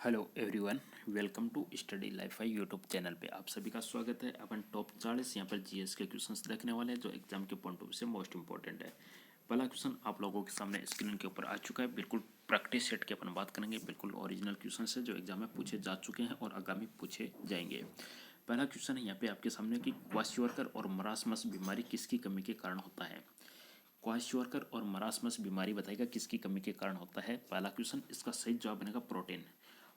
Hello everyone, welcome to study life AI YouTube channel पे आप सभी का स्वागत है। अपन टॉप 40 यहाँ पर जीएस के क्वेश्चंस देखने वाले हैं जो एग्जाम के पॉइंट ऑफ व्यू से मोस्ट इंपॉर्टेंट है। पहला क्वेश्चन आप लोगों के सामने स्क्रीन के ऊपर आ चुका है। बिल्कुल प्रैक्टिस सेट की अपन बात करेंगे। बिल्कुल ओरिजिनल क्वेश्चन है जो एग्जाम में पूछे जा चुके हैं और आगामी पूछे जाएंगे। पहला क्वेश्चन है यहाँ पे आपके सामने कि क्वाशियोरकर और मरासमस बीमारी किसकी कमी के कारण होता है। क्वाशियोरकर और मरासमस बीमारी बताएगा किसकी कमी के कारण होता है। पहला क्वेश्चन, इसका सही जवाब बनेगा प्रोटीन।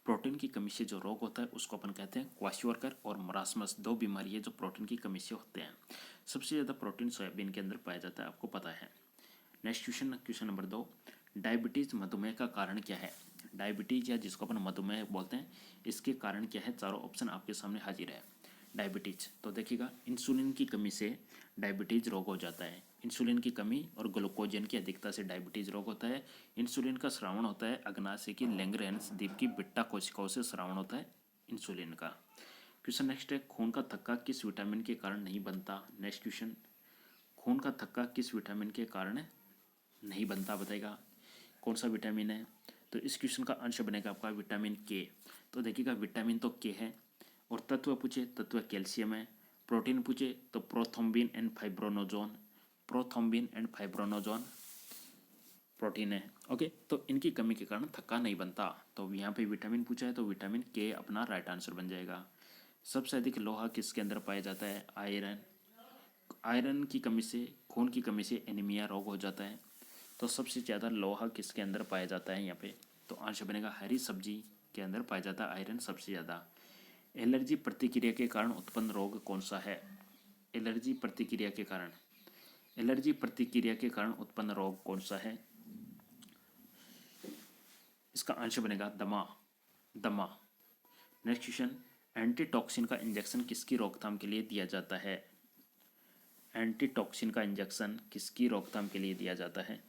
प्रोटीन की कमी से जो रोग होता है उसको अपन कहते हैं क्वाशियोरकर और मरासमस। दो बीमारी है जो प्रोटीन की कमी से होते हैं। सबसे ज़्यादा प्रोटीन सोयाबीन के अंदर पाया जाता है, आपको पता है। Next question, question number 2, diabetes मधुमेह का कारण क्या है। डायबिटीज या जिसको अपन मधुमेह बोलते हैं, इसके कारण क्या है। चारों ऑप्शन आपके सामने हाजिर है। डायबिटीज तो देखिएगा, इंसुलिन की कमी से डायबिटीज रोग हो जाता है। इंसुलिन की कमी और ग्लूकोजन की अधिकता से डायबिटीज रोग होता है। इंसुलिन का स्रावण होता है अग्नाशय की लैंगरेंस द्वीप की बिट्टा कोशिकाओं से स्रावण होता है इंसुलिन का। क्वेश्चन नेक्स्ट है, खून का थक्का किस विटामिन के कारण नहीं बनता। नेक्स्ट क्वेश्चन, खून का थक्का किस विटामिन के कारण नहीं बनता, बताएगा कौन सा विटामिन है। तो इस क्वेश्चन का आंसर बनेगा आपका विटामिन के। तो देखिएगा, विटामिन तो के है। और तत्व पूछे, तत्व कैल्शियम है। प्रोटीन पूछे तो prothrombin and fibrinogen. Prothrombin and fibrinogen protein है। ओके, तो इनकी कमी के कारण थक्का नहीं बनता। तो यहाँ पे विटामिन पूछा है तो विटामिन के अपना राइट आंसर बन जाएगा। सबसे अधिक लोहा किसके अंदर पाया जाता है। आयरन। आयरन की कमी से, खून की कमी से एनीमिया रोग हो जाता है। तो सबसे ज़्यादा लोहा किसके अंदर पाया जाता है यहाँ पे। तो आंसर बनेगा हरी सब्जी के अंदर पाया जाता है आयरन सबसे ज़्यादा। एलर्जी प्रतिक्रिया के कारण उत्पन्न रोग कौन सा है। एलर्जी प्रतिक्रिया के कारण, एलर्जी प्रतिक्रिया के कारण उत्पन्न रोग कौन सा है। इसका आंसर बनेगा दमा। दमा। नेक्स्ट क्वेश्चन, एंटीटॉक्सिन का इंजेक्शन किसकी रोकथाम के लिए दिया जाता है। एंटीटॉक्सिन का इंजेक्शन किसकी रोकथाम के लिए दिया जाता है।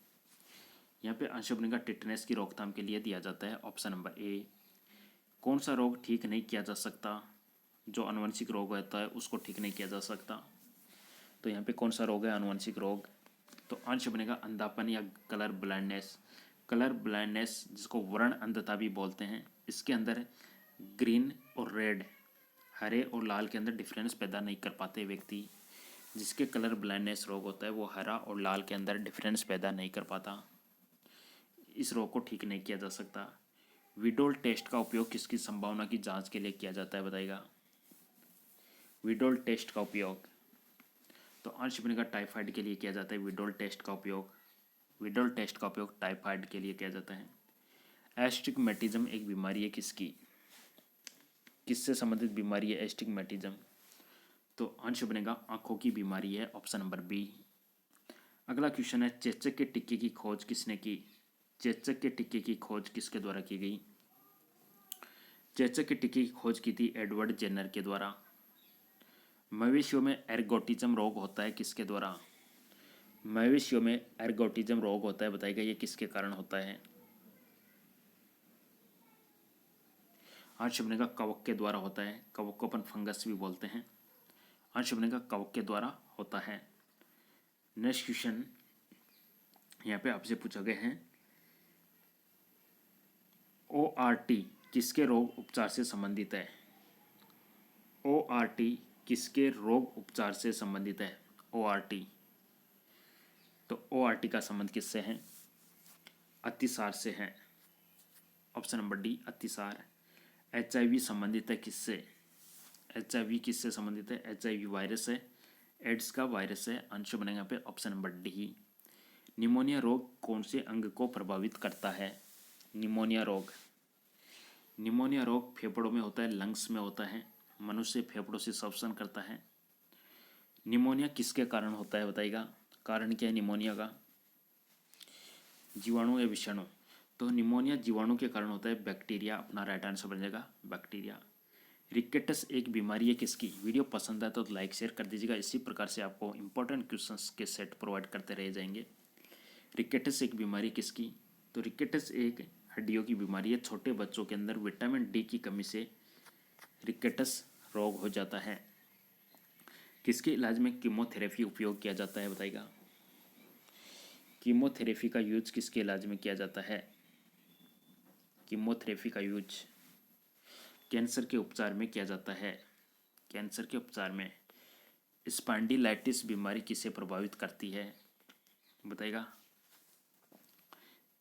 यहाँ पे आंसर बनेगा टिटनेस की रोकथाम के लिए दिया जाता है। Option number A. कौन सा रोग ठीक नहीं किया जा सकता। जो आनुवंशिक रोग होता है उसको ठीक नहीं किया जा सकता। तो यहाँ पे कौन सा रोग है आनुवंशिक रोग। तो आंसर बनेगा अंधापन या कलर ब्लाइंडनेस। कलर ब्लाइंडनेस जिसको वर्ण अंधता भी बोलते हैं, इसके अंदर ग्रीन और रेड, हरे और लाल के अंदर डिफरेंस पैदा नहीं कर पाते व्यक्ति। जिसके कलर ब्लाइंडनेस रोग होता है वो हरा और लाल के अंदर डिफरेंस पैदा नहीं कर पाता। इस रोग को ठीक नहीं किया जा सकता। विडोल टेस्ट का उपयोग किसकी संभावना की जांच के लिए किया जाता है, बताइएगा। विडोल टेस्ट का उपयोग, तो आंसर बनेगा टाइफाइड के लिए किया जाता है। विडोल टेस्ट का उपयोग, विडोल टेस्ट का उपयोग टाइफाइड के लिए किया जाता है। एस्टिग्मेटिज्म एक बीमारी है किसकी, किससे संबंधित बीमारी है एस्टिग्मेटिज्म। तो आंसर बनेगा आंखों की बीमारी है। Option number B. अगला क्वेश्चन है, चेचक के टिक्के की खोज किसने की। चेचक के टिक्के की खोज किसके द्वारा की गई। चेचक के टिक्के की खोज की थी एडवर्ड जेनर के द्वारा। मवेशियों में एर्गोटिज्म रोग होता है किसके द्वारा। मवेशियों में एर्गोटिज्म रोग होता है, बताइएगा ये किसके कारण होता है। आंसर बनेगा कवक के द्वारा होता है। कवक को अपन फंगस भी बोलते हैं। आंसर बनेगा कवक के द्वारा होता है। नेक्स्ट क्वेश्चन यहाँ पे आपसे पूछा गया है, ORT किसके रोग उपचार से संबंधित है। ORT किसके रोग उपचार से संबंधित है। ORT, तो ORT का संबंध किससे है। अतिसार से है। ऑप्शन नंबर डी अतिसार। HIV संबंधित है किससे। HIV किससे संबंधित है। HIV वायरस है, एड्स का वायरस है। आंसर बनेगा यहाँ पे ऑप्शन नंबर डी। निमोनिया रोग कौन से अंग को प्रभावित करता है। निमोनिया रोग, निमोनिया रोग फेफड़ों में होता है, लंग्स में होता है। मनुष्य फेफड़ों से श्वसन करता है। निमोनिया किसके कारण होता है, बताइएगा। कारण क्या है निमोनिया का, जीवाणु या विषाणु। तो निमोनिया जीवाणु के कारण होता है, बैक्टीरिया अपना राइट आंसर बन जाएगा, बैक्टीरिया। रिकेटस एक बीमारी है किसकी। वीडियो पसंद आए तो लाइक शेयर कर दीजिएगा। इसी प्रकार से आपको इंपॉर्टेंट क्वेश्चंस के सेट प्रोवाइड करते रह जाएंगे। रिकेटस एक बीमारी किसकी। तो रिकेटस एक हड्डियों की बीमारी है। छोटे बच्चों के अंदर विटामिन डी की कमी से रिकेटस रोग हो जाता है। किसके इलाज में कीमोथेरेपी उपयोग किया जाता है, बताइएगा। कीमोथेरेपी का यूज किसके इलाज में किया जाता है। कीमोथेरेपी का यूज कैंसर के उपचार में किया जाता है? कैंसर के उपचार में स्पॉन्डिलाइटिस बीमारी किसे प्रभावित करती है? बताइएगा।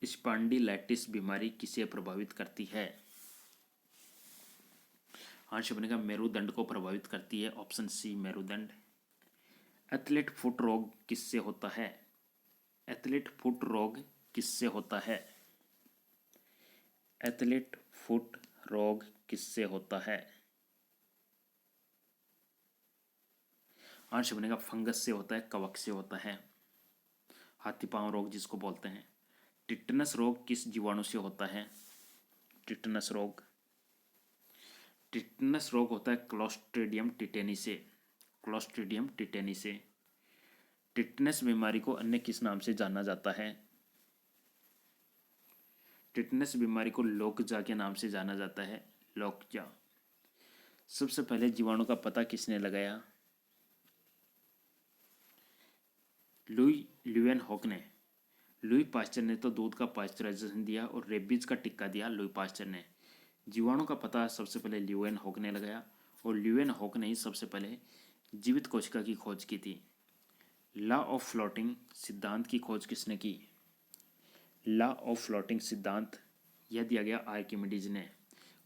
स्पॉन्डिलाइटिस बीमारी किसे प्रभावित करती है? आंसर बनेगा मेरुदंड को प्रभावित करती है, ऑप्शन सी मेरुदंड। एथलेट फुट रोग किससे होता है? एथलेट फुट रोग किससे होता है? एथलेट फुट रोग किससे होता है? आंसर बनेगा फंगस से होता है, कवक से होता है, हाथी पांव रोग जिसको बोलते हैं। टिटनस रोग किस जीवाणु से होता है? टिटनस रोग होता है क्लोस्ट्रीडियम टिटेनी से, क्लोस्ट्रीडियम टिटेनी से। टिटनस बीमारी को अन्य किस नाम से जाना जाता है? टिटनस बीमारी को लोकजा के नाम से जाना जाता है, लोकजा। सबसे पहले जीवाणु का पता किसने लगाया? लुई ल्यूवेनहॉक ने। लुई पास्चर ने तो दूध का पास्चराइजेशन दिया और रेबीज का टिक्का दिया लुई पास्चर ने। जीवाणु का पता सबसे पहले ल्यूवेनहॉक ने लगाया और ल्यूवेनहॉक ने ही सबसे पहले जीवित कोशिका की खोज की थी। लॉ ऑफ फ्लोटिंग सिद्धांत की खोज किसने की? लॉ ऑफ फ्लोटिंग सिद्धांत यह दिया गया आर्किमिडीज ने।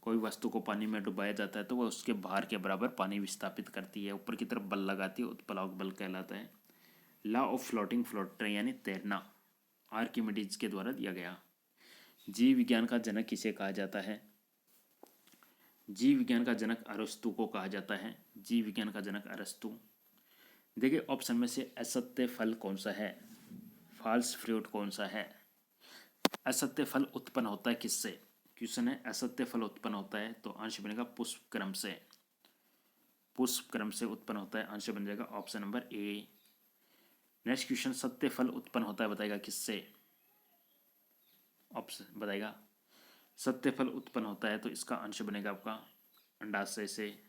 कोई वस्तु को पानी में डुबाया जाता है तो वह उसके भार के बराबर पानी विस्थापित करती है, ऊपर की तरफ बल लगाती है, उत्प्लावक बल कहलाता है। लॉ ऑफ फ्लोटिंग, फ्लोटर यानी तैरना, आर्किमिडीज के द्वारा दिया गया। जीव विज्ञान का जनक किसे कहा जाता है? जीव विज्ञान का जनक अरस्तु को कहा जाता है। जीव विज्ञान का जनक अरस्तु। देखिए ऑप्शन में से असत्य फल कौन सा है? फॉल्स फ्रूट कौन सा है? असत्य फल उत्पन्न होता है किससे? क्वेश्चन है असत्य फल उत्पन्न होता है, तो आंसर बनेगा पुष्पक्रम से। पुष्पक्रम से उत्पन्न होता है, आंसर बन जाएगा option number A. Next question, सत्य फल उत्पन्न होता है बताएगा किससे? ऑप्शन बताएगा। सत्य फल उत्पन्न होता है तो इसका आंसर बनेगा आपका अंडाशय से,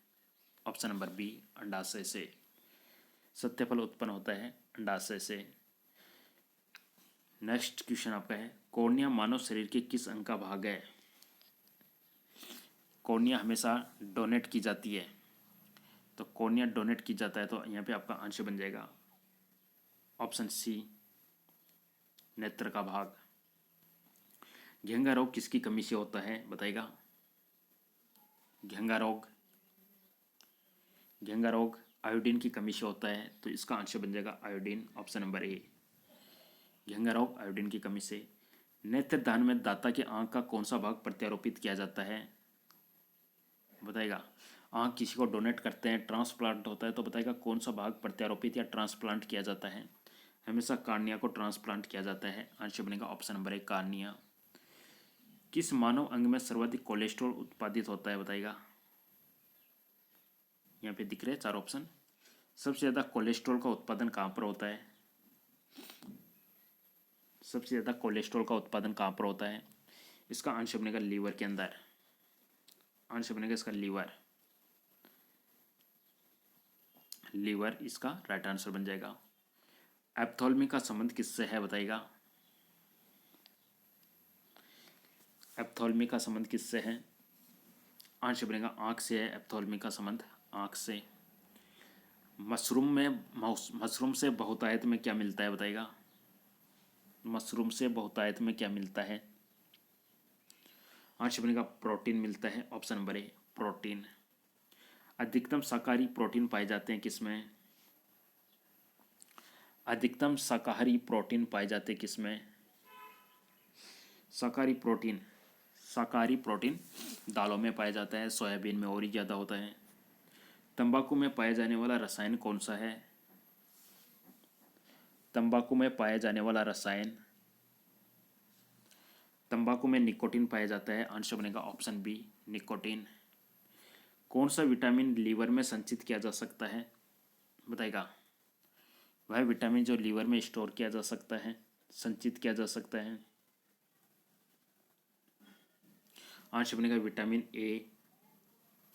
ऑप्शन नंबर बी अंडाशय से। सत्य फल उत्पन्न होता है अंडाशय से। नेक्स्ट क्वेश्चन आपका है कॉर्निया मानव शरीर के किस अंग का भाग है? कॉर्निया हमेशा डोनेट की जाती है, तो कॉर्निया डोनेट की जाता है, तो यहाँ पे आपका आंसर बन जाएगा ऑप्शन सी नेत्र का भाग। घेंगा रोग किसकी कमी से होता है बताइएगा? घेंगा रोग आयोडीन की कमी से होता है, तो इसका आंसर बन जाएगा आयोडीन, ऑप्शन नंबर ए। घेंगा रोग आयोडीन की कमी से। नेत्रदान में दाता के आंख का कौन सा भाग प्रत्यारोपित किया जाता है? बताएगा। आंख किसी को डोनेट करते हैं, ट्रांसप्लांट होता है, तो बताएगा कौन सा भाग प्रत्यारोपित या ट्रांसप्लांट किया जाता है? हमेशा कार्निया को ट्रांसप्लांट किया जाता है, आंसर बनेगा ऑप्शन नंबर ए कार्निया। किस मानव अंग में सर्वाधिक कोलेस्ट्रॉल उत्पादित होता है बताइएगा? यहाँ पे दिख रहे हैं चार ऑप्शन। सबसे ज़्यादा कोलेस्ट्रॉल का उत्पादन कहाँ पर होता है? सबसे ज़्यादा कोलेस्ट्रॉल का उत्पादन कहाँ पर होता है? इसका आंसर बनेगा लीवर के अंदर, आंसर बनेगा इसका लीवर इसका राइट आंसर बन जाएगा। एप्थोल्मी का संबंध किससे है बताइएगा? एप्थोल्मी का संबंध किससे है? आंसर बनेगा आँख से है एप्थोल्मी का संबंध, आँख से। मशरूम से बहुतायत में क्या मिलता है बताइएगा? मशरूम से बहुतायत में क्या मिलता है? आंसर बनेगा प्रोटीन मिलता है, ऑप्शन नंबर ए प्रोटीन। अधिकतम शाकाहारी प्रोटीन पाए जाते हैं किसमें? अधिकतम शाकाहारी प्रोटीन पाए जाते हैं किसमें? शाकाहारी प्रोटीन दालों में पाया जाता है, सोयाबीन में और ही ज़्यादा होता है। तंबाकू में पाया जाने वाला रसायन कौन सा है? तंबाकू में पाया जाने वाला रसायन, तंबाकू में निकोटीन पाया जाता है, आंसर बनेगा ऑप्शन बी निकोटीन। कौन सा विटामिन लीवर में संचित किया जा सकता है बताएगा? वह विटामिन जो लीवर में स्टोर किया जा सकता है, संचित किया जा सकता है, आंसर बनेगा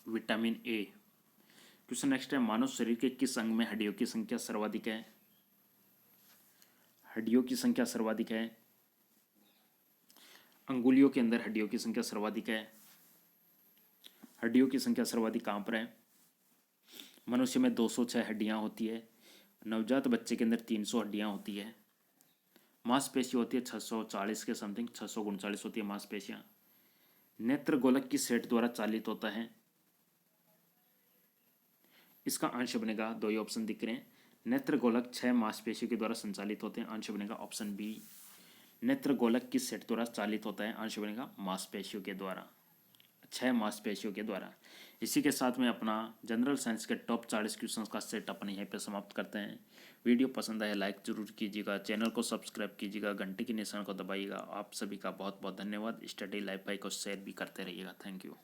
विटामिन ए। क्वेश्चन नेक्स्ट है मानव शरीर के किस अंग में हड्डियों की संख्या सर्वाधिक है? हड्डियों की संख्या सर्वाधिक है। अंगुलियों के अंदर हड्डियों की संख्या सर्वाधिक है, हड्डियों की संख्या सर्वाधिक कहाँ पर है? मनुष्य में 206 हड्डियाँ होती है। नवजात बच्चे के अंदर 300 हड्डियाँ होती है। मांसपेशी होती है 640 के समथिंग, 639 होती है मांसपेशियाँ। नेत्र गोलक किस सेट द्वारा चालित होता है? इसका अंश बनेगा, दो ही ऑप्शन दिख रहे हैं। नेत्र गोलक 6 मांसपेशियों के द्वारा संचालित होते हैं, अंश बनेगा ऑप्शन बी। नेत्र गोलक किस सेट द्वारा चालित होता है? अंश बनेगा मांसपेशियों के द्वारा, 6 मांसपेशियों के द्वारा। इसी के साथ में अपना जनरल साइंस के टॉप 40 क्वेश्चंस का सेट अपन यहीं पे समाप्त करते हैं। वीडियो पसंद आए लाइक जरूर कीजिएगा, चैनल को सब्सक्राइब कीजिएगा, घंटी के निशान को दबाइएगा। आप सभी का बहुत बहुत धन्यवाद। स्टडी लाइफ भाई को शेयर भी करते रहिएगा। Thank you.